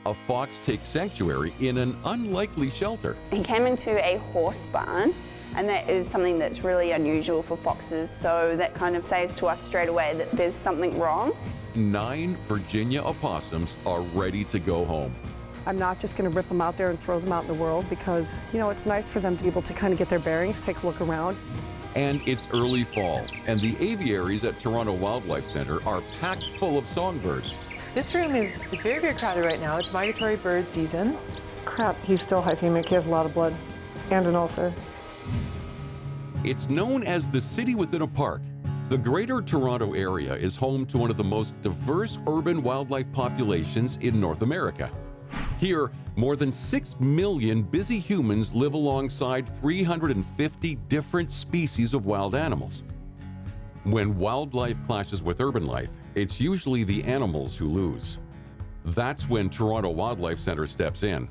a fox takes sanctuary in an unlikely shelter. He came into a horse barn, and that is something that's really unusual for foxes, so that kind of says to us straight away that there's something wrong. 9 Virginia opossums are ready to go home. I'm not just going to rip them out there and throw them out in the world because, you know, it's nice for them to be able to kind of get their bearings, take a look around. And it's early fall, and the aviaries at Toronto Wildlife Centre are packed full of songbirds. This room is very, very crowded right now. It's migratory bird season. Crap, he's still hypemic. He has a lot of blood and an ulcer. It's known as the city within a park. The Greater Toronto Area is home to one of the most diverse urban wildlife populations in North America. Here, more than 6 million busy humans live alongside 350 different species of wild animals. When wildlife clashes with urban life, it's usually the animals who lose. That's when Toronto Wildlife Centre steps in,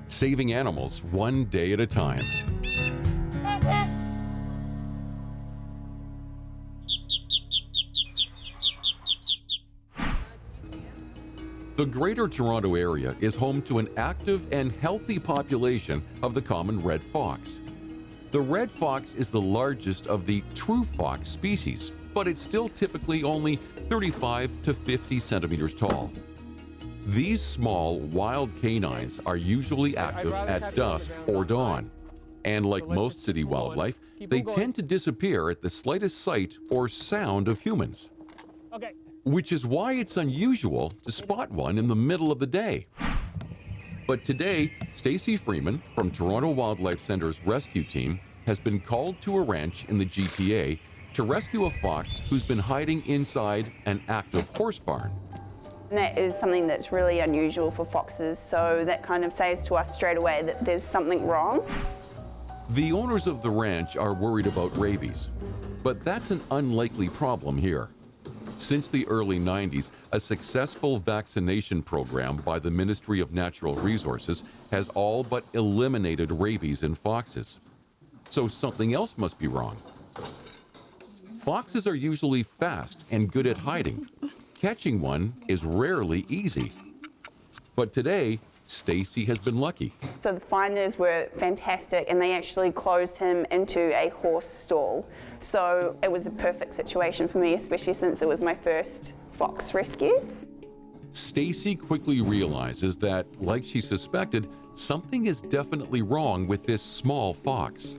saving animals one day at a time. The Greater Toronto Area is home to an active and healthy population of the common red fox. The red fox is the largest of the true fox species, but it's still typically only 35 to 50 centimeters tall. These small, wild canines are usually active at dusk or dawn. And like most city wildlife, they tend to disappear at the slightest sight or sound of humans. Which is why it's unusual to spot one in the middle of the day. But today, Stacy Freeman from Toronto Wildlife Centre's rescue team has been called to a ranch in the GTA to rescue a fox who's been hiding inside an active horse barn. And that is something that's really unusual for foxes, so that kind of says to us straight away that there's something wrong. The owners of the ranch are worried about rabies, but that's an unlikely problem here. Since the early 90s, a successful vaccination program by the Ministry of Natural Resources has all but eliminated rabies in foxes. So something else must be wrong. Foxes are usually fast and good at hiding. Catching one is rarely easy. But today, Stacy has been lucky. So the finders were fantastic, and they actually closed him into a horse stall. So it was a perfect situation for me, especially since it was my first fox rescue. Stacy quickly realizes that, like she suspected, something is definitely wrong with this small fox.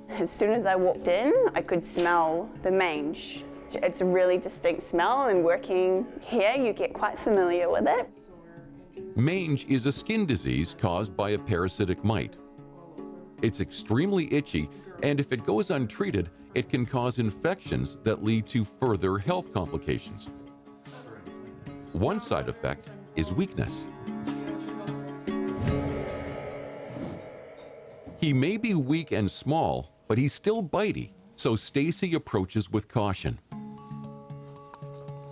As soon as I walked in, I could smell the mange. It's a really distinct smell, and working here, you get quite familiar with it. Mange is a skin disease caused by a parasitic mite. It's extremely itchy, and if it goes untreated, it can cause infections that lead to further health complications. One side effect is weakness. He may be weak and small, but he's still bitey, so Stacy approaches with caution.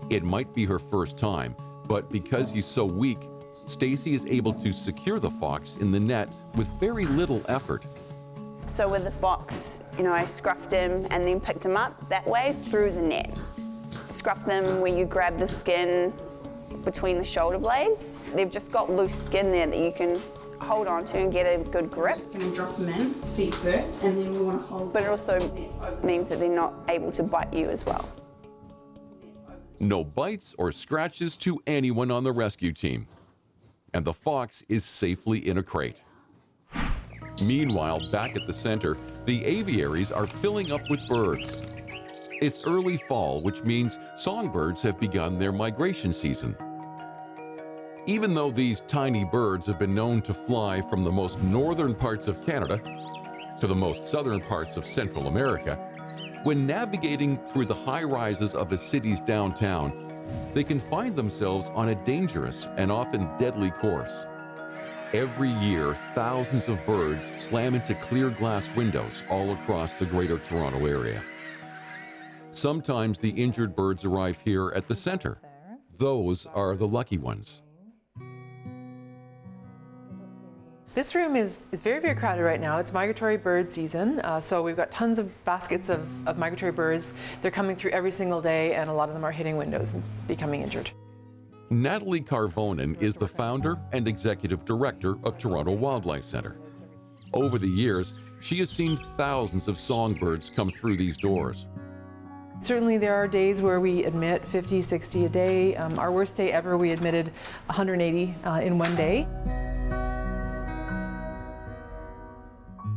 It might be her first time, but because he's so weak, Stacy is able to secure the fox in the net with very little effort. So with the fox, I scruffed him and then picked him up that way through the net. Scruff them where you grab the skin between the shoulder blades. They've just got loose skin there that you can hold on to and get a good grip. We're going to drop them in, feet first, and then we want to hold. But it also means that they're not able to bite you as well. No bites or scratches to anyone on the rescue team. And the fox is safely in a crate. Meanwhile, back at the center, the aviaries are filling up with birds. It's early fall, which means songbirds have begun their migration season. Even though these tiny birds have been known to fly from the most northern parts of Canada to the most southern parts of Central America, when navigating through the high rises of a city's downtown, they can find themselves on a dangerous and often deadly course. Every year, thousands of birds slam into clear glass windows all across the Greater Toronto Area. Sometimes the injured birds arrive here at the center. Those are the lucky ones. This room is very, very crowded right now. It's migratory bird season, so we've got tons of baskets of migratory birds. They're coming through every single day, and a lot of them are hitting windows and becoming injured. Natalie Carvonen is the founder and executive director of Toronto Wildlife Centre. Over the years, she has seen thousands of songbirds come through these doors. Certainly there are days where we admit 50, 60 a day. Our worst day ever, we admitted 180 in one day.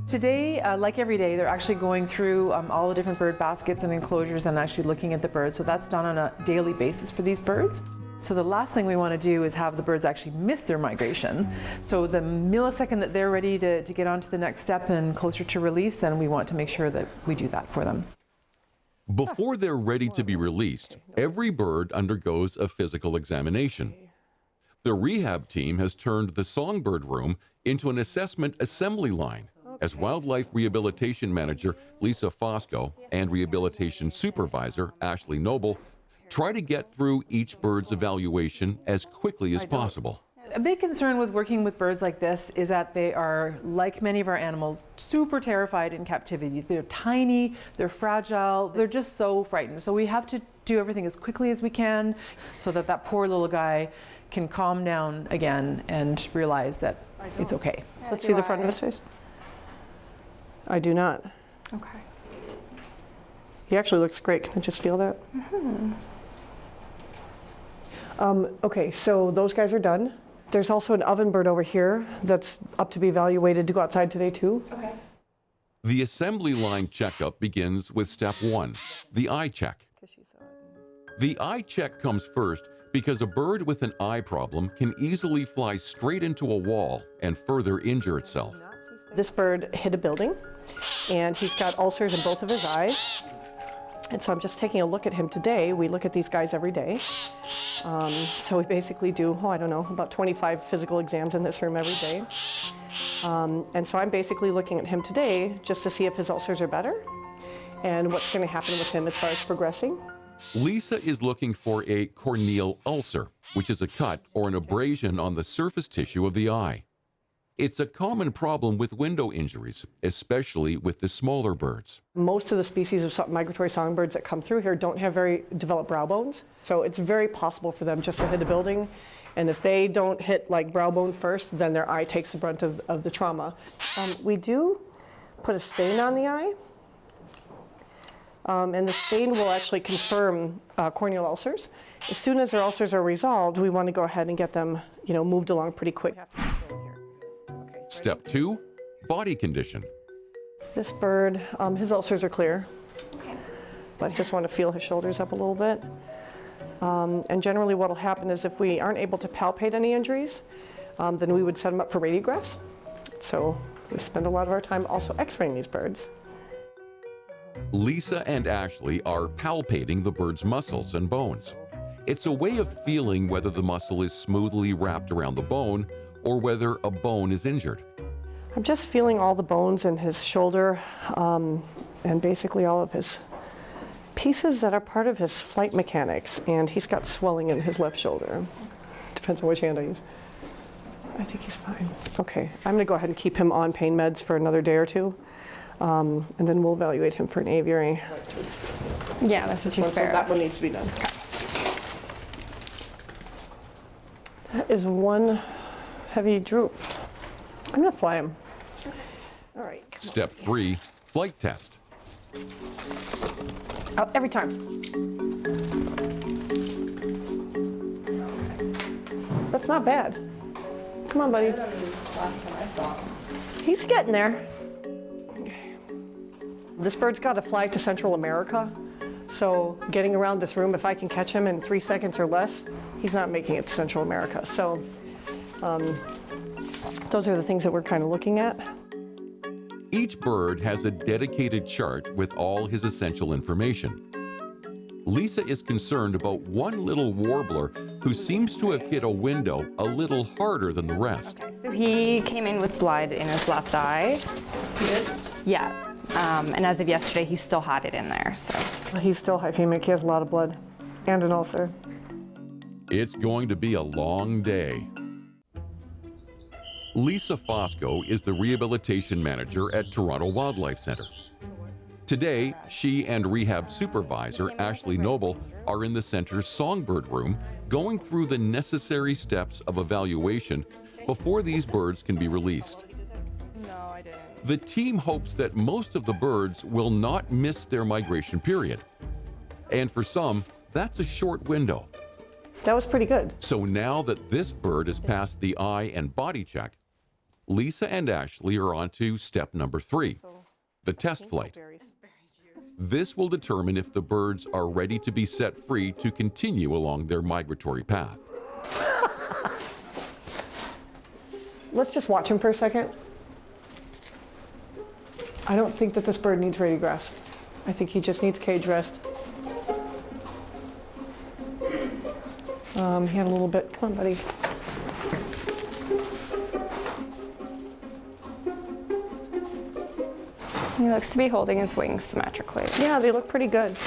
Today, like every day, they're actually going through all the different bird baskets and enclosures and actually looking at the birds. So that's done on a daily basis for these birds. So the last thing we want to do is have the birds actually miss their migration. So the millisecond that they're ready to get on to the next step and closer to release, then we want to make sure that we do that for them. Before they're ready to be released, every bird undergoes a physical examination. The rehab team has turned the songbird room into an assessment assembly line, as Wildlife Rehabilitation Manager Lisa Fosco and Rehabilitation Supervisor Ashley Noble try to get through each bird's evaluation as quickly as possible. A big concern with working with birds like this is that they are, like many of our animals, super terrified in captivity. They're tiny, they're fragile, they're just so frightened. So we have to do everything as quickly as we can so that that poor little guy can calm down again and realize that it's okay. Let's see the front of his face. I do not. Okay. He actually looks great. Can I just feel that? Okay, so those guys are done. There's also an oven bird over here that's up to be evaluated to go outside today too. Okay. The assembly line checkup begins with step 1, the eye check. The eye check comes first because a bird with an eye problem can easily fly straight into a wall and further injure itself. This bird hit a building and he's got ulcers in both of his eyes. And so I'm just taking a look at him today. We look at these guys every day. So we basically do, I don't know, about 25 physical exams in this room every day. And so I'm basically looking at him today just to see if his ulcers are better and what's going to happen with him as far as progressing. Lisa is looking for a corneal ulcer, which is a cut or an abrasion on the surface tissue of the eye. It's a common problem with window injuries, especially with the smaller birds. Most of the species of migratory songbirds that come through here don't have very developed brow bones. So it's very possible for them just to hit a building. And if they don't hit like brow bone first, then their eye takes the brunt of the trauma. We do put a stain on the eye. And the stain will actually confirm corneal ulcers. As soon as their ulcers are resolved, we want to go ahead and get them, moved along pretty quick. Step 2, body condition. This bird, his ulcers are clear. But I just want to feel his shoulders up a little bit. And generally what will happen is if we aren't able to palpate any injuries, then we would set them up for radiographs. So we spend a lot of our time also x-raying these birds. Lisa and Ashley are palpating the bird's muscles and bones. It's a way of feeling whether the muscle is smoothly wrapped around the bone or whether a bone is injured. I'm just feeling all the bones in his shoulder and basically all of his pieces that are part of his flight mechanics, and he's got swelling in his left shoulder. Depends on which hand I use. I think he's fine. Okay, I'm gonna go ahead and keep him on pain meds for another day or two, and then we'll evaluate him for an aviary. Yeah, that's the two So sparrows. that one needs to be done. That is one heavy droop. I'm gonna fly him. All right. Step 3, flight test. Out every time. That's not bad. Come on, buddy. Last time I saw him. He's getting there. This bird's got to fly to Central America. So getting around this room, if I can catch him in 3 seconds or less, he's not making it to Central America. So those are the things that we're kind of looking at. Each bird has a dedicated chart with all his essential information. Lisa is concerned about one little warbler who seems to have hit a window a little harder than the rest. Okay, so he came in with blood in his left eye. He did? Yeah. And as of yesterday, he still had it in there, so. He's still hyphemic. He has a lot of blood and an ulcer. It's going to be a long day. Lisa Fosco is the rehabilitation manager at Toronto Wildlife Centre. Today, she and rehab supervisor Ashley Noble are in the center's songbird room going through the necessary steps of evaluation before these birds can be released. The team hopes that most of the birds will not miss their migration period. And for some, that's a short window. That was pretty good. So now that this bird has passed the eye and body check, Lisa and Ashley are on to step number 3, the test flight. This will determine if the birds are ready to be set free to continue along their migratory path. Let's just watch him for a second. I don't think that this bird needs radiographs. I think he just needs cage rest. He had a little bit, come on buddy. He looks to be holding his wings symmetrically. Yeah, they look pretty good.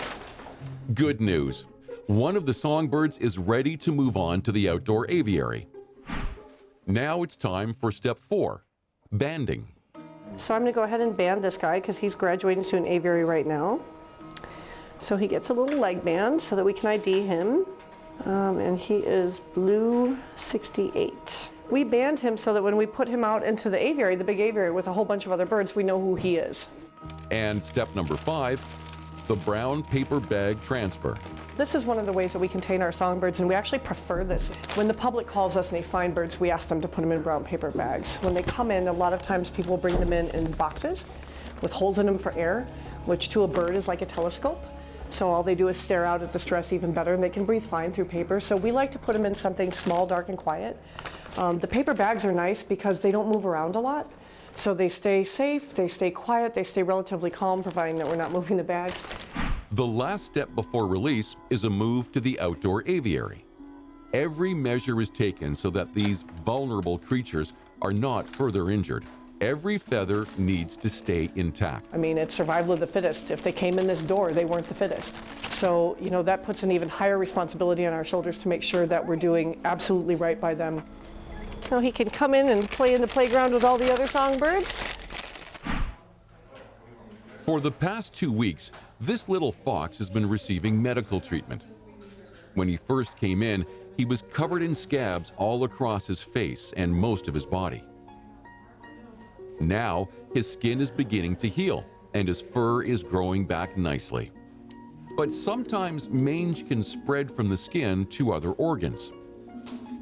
Good news. One of the songbirds is ready to move on to the outdoor aviary. Now it's time for step 4, banding. So I'm gonna go ahead and band this guy because he's graduating to an aviary right now. So he gets a little leg band so that we can ID him. And he is blue 68. We band him so that when we put him out into the aviary, the big aviary with a whole bunch of other birds, we know who he is. And step number 5, the brown paper bag transfer. This is one of the ways that we contain our songbirds, and we actually prefer this. When the public calls us and they find birds, we ask them to put them in brown paper bags. When they come in, a lot of times people bring them in boxes with holes in them for air, which to a bird is like a telescope. So all they do is stare out at the stress even better, and they can breathe fine through paper. So we like to put them in something small, dark, and quiet. The paper bags are nice because they don't move around a lot. So they stay safe, they stay quiet, they stay relatively calm, providing that we're not moving the bags. The last step before release is a move to the outdoor aviary. Every measure is taken so that these vulnerable creatures are not further injured. Every feather needs to stay intact. I mean, it's survival of the fittest. If they came in this door, they weren't the fittest. So, you know, that puts an even higher responsibility on our shoulders to make sure that we're doing absolutely right by them. Now he can come in and play in the playground with all the other songbirds. For the past 2 weeks, this little fox has been receiving medical treatment. When he first came in, he was covered in scabs all across his face and most of his body. Now, his skin is beginning to heal and his fur is growing back nicely. But sometimes mange can spread from the skin to other organs.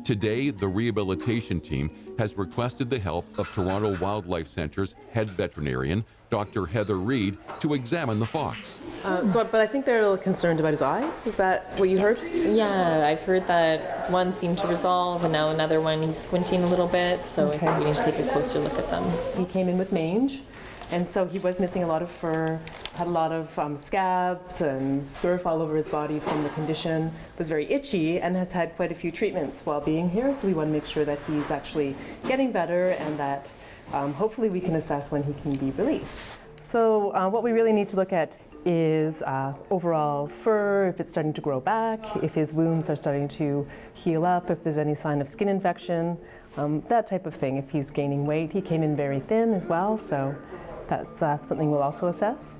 Today, the rehabilitation team has requested the help of Toronto Wildlife Centre's head veterinarian, Dr. Heather Reed, to examine the fox. But I think they're a little concerned about his eyes. Is that what you heard? Yeah, I've heard that one seemed to resolve, and now another one, he's squinting a little bit, so I think we need to take a closer look at them. He came in with mange, and so he was missing a lot of fur, had a lot of scabs and scurf all over his body from the condition, was very itchy, and has had quite a few treatments while being here, so we want to make sure that he's actually getting better and that hopefully we can assess when he can be released. So what we really need to look at is overall fur, if it's starting to grow back, if his wounds are starting to heal up, if there's any sign of skin infection, that type of thing. If he's gaining weight, he came in very thin as well, so that's something we'll also assess.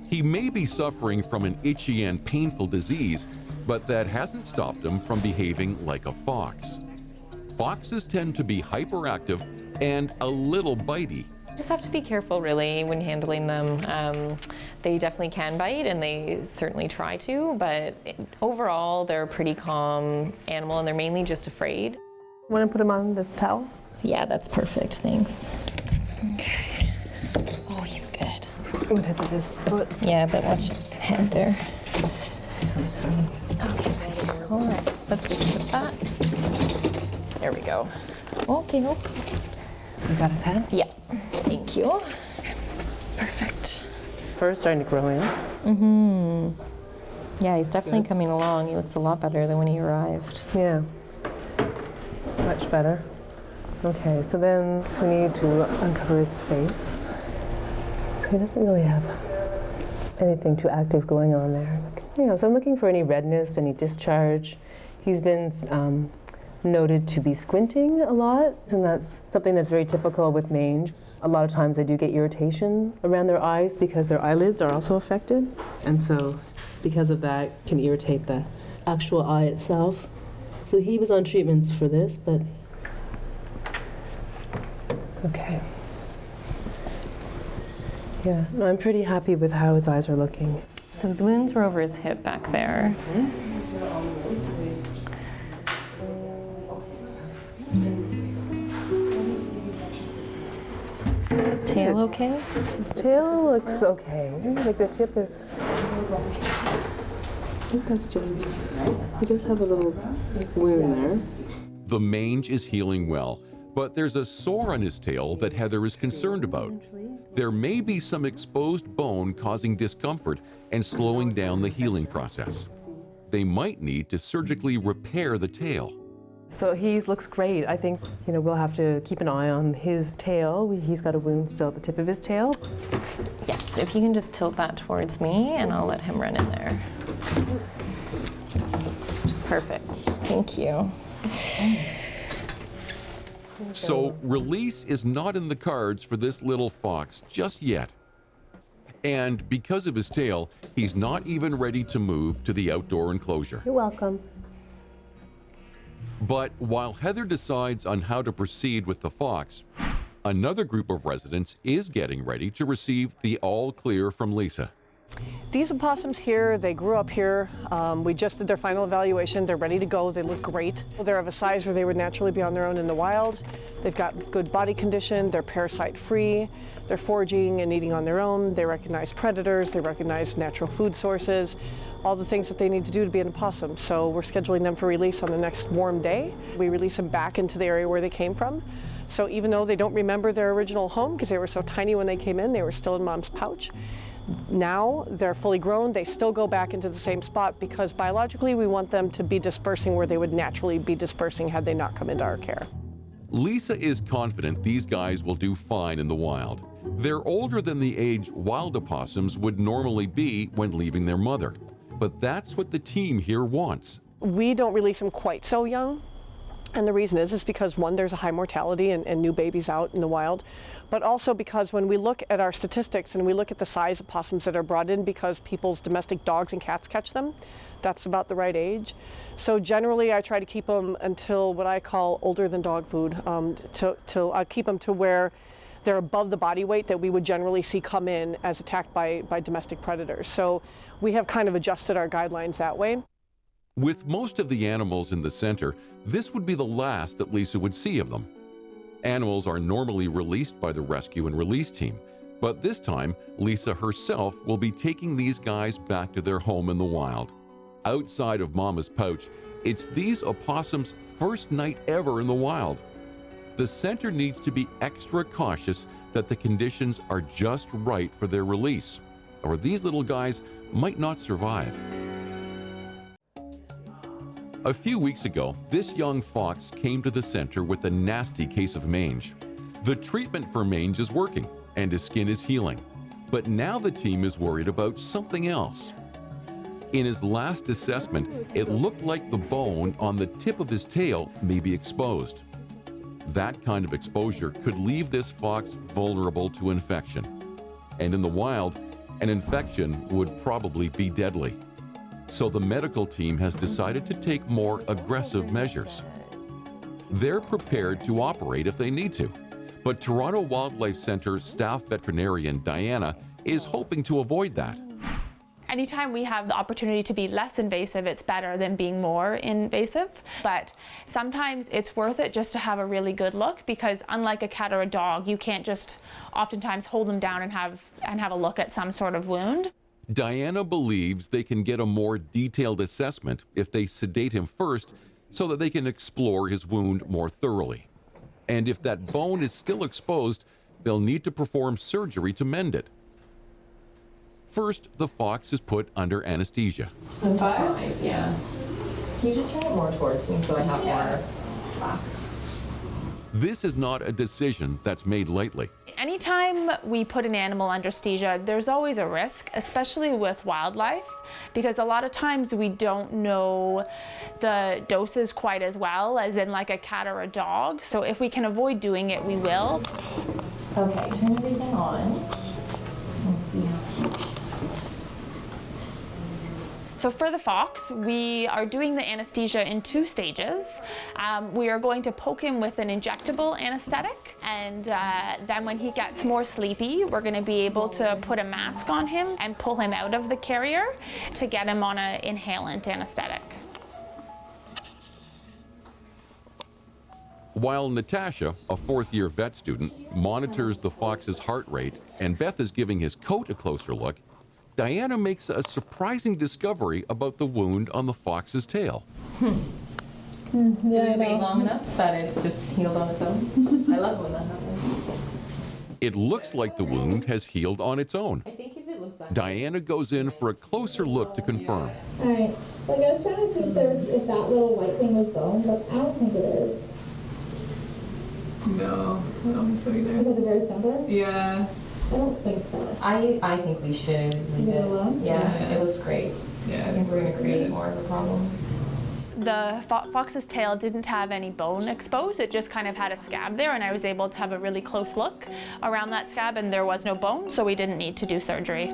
He may be suffering from an itchy and painful disease, but that hasn't stopped him from behaving like a fox. Foxes tend to be hyperactive and a little bitey. Just have to be careful, really, when handling them. They definitely can bite, and they certainly try to, but overall, they're a pretty calm animal, and they're mainly just afraid. Want to put him on this towel? Yeah, that's perfect, thanks. Okay. Oh, he's good. What is it, his foot? Yeah, but watch his head there. Okay, buddy. All right, let's just tip that. There we go. Okay, okay. You got his head? Yeah, thank you. Perfect. Fur starting to grow in. Yeah, he's definitely coming along. He looks a lot better than when he arrived. Yeah, much better. Okay, so we need to uncover his face. So he doesn't really have anything too active going on there. Yeah, so I'm looking for any redness, any discharge. He's been noted to be squinting a lot, and that's something that's very typical with mange. A lot of times they do get irritation around their eyes because their eyelids are also affected. And so because of that can irritate the actual eye itself. So he was on treatments for this, but okay. Yeah, no, I'm pretty happy with how his eyes are looking. So his wounds were over his hip back there. Is his tail okay? His tail looks okay. Like the tip is. I think that's just. He does have a little wound there. The mange is healing well, but there's a sore on his tail that Heather is concerned about. There may be some exposed bone causing discomfort and slowing down the healing process. They might need to surgically repair the tail. So he looks great. I think, we'll have to keep an eye on his tail. He's got a wound still at the tip of his tail. Yes, if you can just tilt that towards me and I'll let him run in there. Perfect, thank you. So release is not in the cards for this little fox just yet. And because of his tail, he's not even ready to move to the outdoor enclosure. You're welcome. But while Heather decides on how to proceed with the fox, another group of residents is getting ready to receive the all clear from Lisa. These opossums here, they grew up here. We just did their final evaluation. They're ready to go. They look great. They're of a size where they would naturally be on their own in the wild. They've got good body condition. They're parasite free. They're foraging and eating on their own. They recognize predators. They recognize natural food sources, all the things that they need to do to be an opossum. So we're scheduling them for release on the next warm day. We release them back into the area where they came from. So even though they don't remember their original home because they were so tiny when they came in, they were still in mom's pouch. Now they're fully grown, they still go back into the same spot because biologically we want them to be dispersing where they would naturally be dispersing had they not come into our care. Lisa is confident these guys will do fine in the wild. They're older than the age wild opossums would normally be when leaving their mother. But that's what the team here wants. We don't release them quite so young. And the reason is because one, there's a high mortality and new babies out in the wild, but also because when we look at our statistics and we look at the size of possums that are brought in because people's domestic dogs and cats catch them, that's about the right age. So generally I try to keep them until what I call older than dog food, to keep them to where they're above the body weight that we would generally see come in as attacked by domestic predators. So we have kind of adjusted our guidelines that way. With most of the animals in the center, this would be the last that Lisa would see of them. Animals are normally released by the rescue and release team, but this time, Lisa herself will be taking these guys back to their home in the wild. Outside of Mama's pouch, it's these opossums' first night ever in the wild. The center needs to be extra cautious that the conditions are just right for their release, or these little guys might not survive. A few weeks ago, this young fox came to the center with a nasty case of mange. The treatment for mange is working and his skin is healing, but now the team is worried about something else. In his last assessment, it looked like the bone on the tip of his tail may be exposed. That kind of exposure could leave this fox vulnerable to infection. And in the wild, an infection would probably be deadly. So the medical team has decided to take more aggressive measures. They're prepared to operate if they need to, but Toronto Wildlife Centre staff veterinarian Diana is hoping to avoid that. Anytime we have the opportunity to be less invasive, it's better than being more invasive. But sometimes it's worth it just to have a really good look, because unlike a cat or a dog, you can't just oftentimes hold them down and have a look at some sort of wound. Diana believes they can get a more detailed assessment if they sedate him first so that they can explore his wound more thoroughly. And if that bone is still exposed, they'll need to perform surgery to mend it. First, the fox is put under anesthesia. The 5? Yeah. Can you just turn it more towards me so I have more back? This is not a decision that's made lightly. Anytime we put an animal under anesthesia, there's always a risk, especially with wildlife, because a lot of times we don't know the doses quite as well as in like a cat or a dog. So if we can avoid doing it, we will. Okay, turn everything on. So for the fox, we are doing the anesthesia in 2 stages. We are going to poke him with an injectable anesthetic, and then when he gets more sleepy, we're going to be able to put a mask on him and pull him out of the carrier to get him on an inhalant anesthetic. While Natasha, a 4th-year vet student, monitors the fox's heart rate and Beth is giving his coat a closer look, Diana makes a surprising discovery about the wound on the fox's tail. Did it wait long enough that it's just healed on its own? I love when that happens. It looks like the wound has healed on its own. Diana goes in for a closer look to confirm. Alright, like I was trying to see if that little white thing was bone, but I don't think it is. No, I don't think so either. Because it's very simple? Yeah. I don't think so. I think we should leave it alone. Yeah, it was great. Yeah, I think we're going to create more of a problem. The fox's tail didn't have any bone exposed, it just kind of had a scab there, and I was able to have a really close look around that scab, and there was no bone, so we didn't need to do surgery.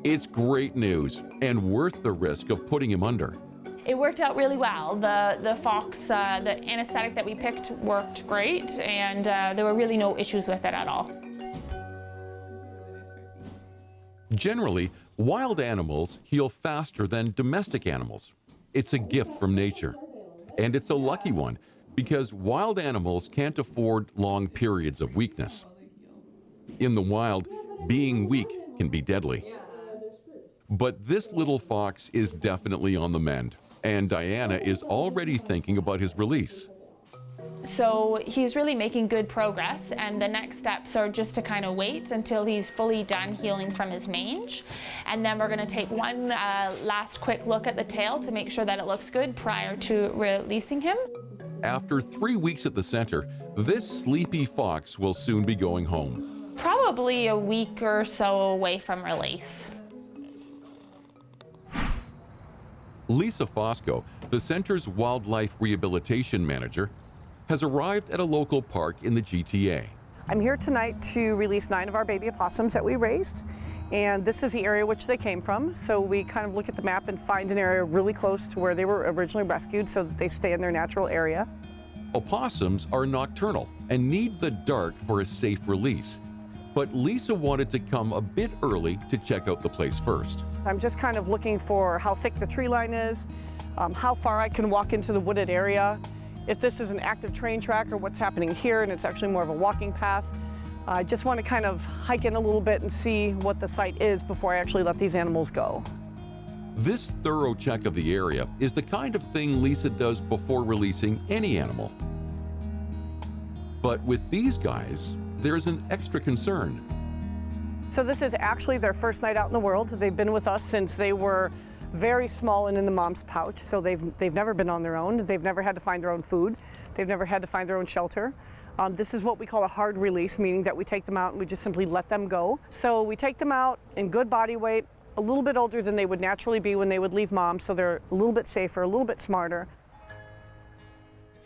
It's great news and worth the risk of putting him under. It worked out really well. The fox, the anesthetic that we picked worked great, and there were really no issues with it at all. Generally, wild animals heal faster than domestic animals. It's a gift from nature. And it's a lucky one, because wild animals can't afford long periods of weakness. In the wild, being weak can be deadly. But this little fox is definitely on the mend, and Diana is already thinking about his release. So he's really making good progress, and the next steps are just to kind of wait until he's fully done healing from his mange. And then we're going to take one last quick look at the tail to make sure that it looks good prior to releasing him. After 3 weeks at the center, this sleepy fox will soon be going home. Probably a week or so away from release. Lisa Fosco, the center's wildlife rehabilitation manager, has arrived at a local park in the GTA. I'm here tonight to release 9 of our baby opossums that we raised, and this is the area which they came from. So we kind of look at the map and find an area really close to where they were originally rescued so that they stay in their natural area. Opossums are nocturnal and need the dark for a safe release. But Lisa wanted to come a bit early to check out the place first. I'm just kind of looking for how thick the tree line is, how far I can walk into the wooded area, if this is an active train track or what's happening here and it's actually more of a walking path. I just want to kind of hike in a little bit and see what the site is before I actually let these animals go. This thorough check of the area is the kind of thing Lisa does before releasing any animal. But with these guys, there's an extra concern. So this is actually their first night out in the world. They've been with us since they were very small and in the mom's pouch, so they've never been on their own. They've never had to find their own food. They've never had to find their own shelter. This is what we call a hard release, meaning that we take them out and we just simply let them go. So we take them out in good body weight, a little bit older than they would naturally be when they would leave mom, so they're a little bit safer, a little bit smarter.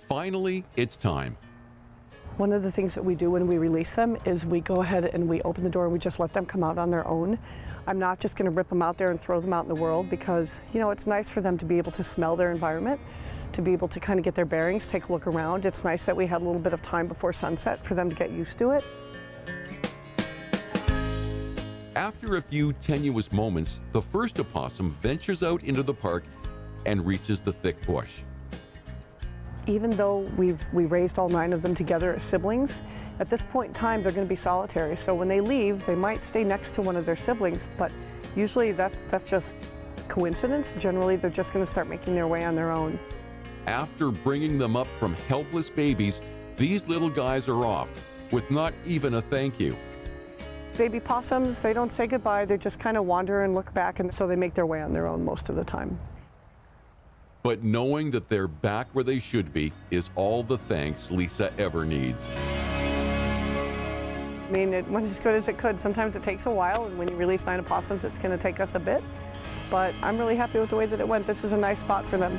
Finally, it's time. One of the things that we do when we release them is we go ahead and we open the door and we just let them come out on their own. I'm not just going to rip them out there and throw them out in the world because, you know, it's nice for them to be able to smell their environment, to be able to kind of get their bearings, take a look around. It's nice that we had a little bit of time before sunset for them to get used to it. After a few tenuous moments, the first opossum ventures out into the park and reaches the thick bush. Even though we raised all 9 of them together as siblings, at this point in time they're going to be solitary. So when they leave, they might stay next to one of their siblings, but usually that's just coincidence. Generally, they're just going to start making their way on their own. After bringing them up from helpless babies, these little guys are off with not even a thank you. Baby possums, they don't say goodbye. They just kind of wander and look back, and so they make their way on their own most of the time. But knowing that they're back where they should be is all the thanks Lisa ever needs. I mean, it went as good as it could. Sometimes it takes a while, and when you release 9 opossums, it's going to take us a bit. But I'm really happy with the way that it went. This is a nice spot for them.